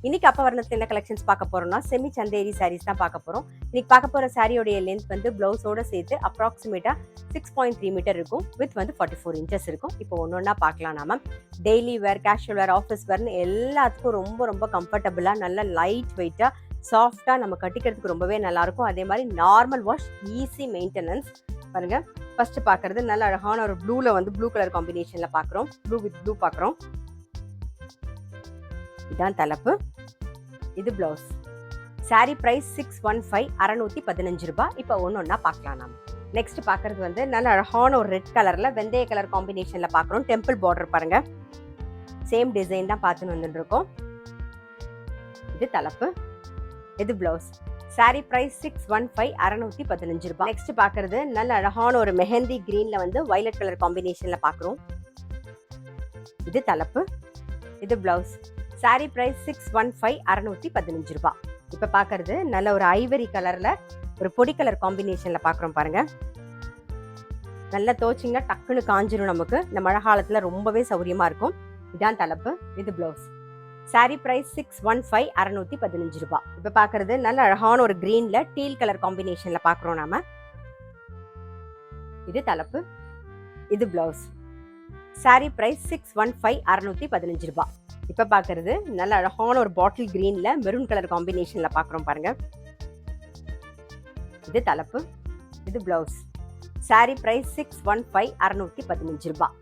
இன்னைக்கு அப்ப வர்ணத்துல என்ன கலெக்ஷன்ஸ் பார்க்க போறோம்னா செமி சந்தேரி சாரீஸ் தான் பார்க்க போறோம். இன்னைக்கு பார்க்க போற சாரியோடைய லென்த் வந்து பிளவுஸோட சேர்த்து அப்ராக்சிமேட்டா 6.3 மீட்டர் இருக்கும். வித் வந்து 44 இன்ச்சஸ் இருக்கும். இப்போ ஒன்னொன்னா பார்க்கலாம். நாம daily wear, casual wear, office வேர்னு எல்லாத்துக்கும் ரொம்ப ரொம்ப கம்ஃபர்டபுளா, நல்ல லைட் வெயிட்டா, சாஃப்டா நம்ம கட்டிக்கிறதுக்கு ரொம்பவே நல்லா இருக்கும். அதே மாதிரி நார்மல் வாஷ், ஈஸி மெயின்டெனன்ஸ். பாருங்க, ஃபர்ஸ்ட் பாக்குறது நல்ல அழகான ஒரு ப்ளூல வந்து ப்ளூ கலர் காம்பினேஷன்ல பாக்குறோம். ப்ளூ வித் ப்ளூ பாக்குறோம். இதான் தலைப்பு, இது பிளவுஸ். சாரி பிரைஸ் 615, 615 ரூபாய். இப்போ ஒன்னொன்னா பார்க்கலாம். நாம நெக்ஸ்ட் பாக்குறது வந்து நல்ல அழகான ஒரு ரெட் கலர்ல வெந்தய கலர் காம்பினேஷன்ல பாக்குறோம். டெம்பிள் பார்டர் பாருங்க, சேம் டிசைன் தான் பார்த்துன்னு வந்துட்டு இருக்கோம். இது தலைப்பு, இது பிளவுஸ். சாரி பிரைஸ் 615, 615 ரூபாய். நெக்ஸ்ட் பாக்குறது நல்ல அழகான ஒரு மெஹந்தி கிரீன்ல வந்து வயலட் கலர் காம்பினேஷன்ல பாக்குறோம். இது தலைப்பு, இது பிளவுஸ். சாரி பிரைஸ் 615, 615 ரூபாய். இப்ப பாக்குறது நல்ல ஒரு ஐவரி கலர்ல ஒரு பொடி கலர் காம்பினேஷன்ல பாக்குறோம். பாருங்க, நல்லா தோச்சிங்கன்னா டக்குன்னு காஞ்சிரும். நமக்கு இந்த மழை காலத்துல ரொம்பவே சௌரியமா இருக்கும். இதான் தலைப்பு, இது பிளவுஸ். சாரி பிரைஸ் 615, 615 ரூபாய். இப்ப பாக்குறது நல்ல அழகான ஒரு கிரீன்ல டீல் கலர் காம்பினேஷன்ல பாக்குறோம் நாம. இது தலைப்பு, இது பிளவுஸ். சாரி பிரைஸ் 615, 615 ரூபாய். இப்ப பாக்குறது நல்ல அழகான ஒரு பாட்டில் கிரீன்ல மெரூன் கலர் காம்பினேஷன்ல பாக்குறோம். பாருங்க, இது தலைப்பு, இது பிளவுஸ். சாரி பிரைஸ் 615, 615 ரூபாய்.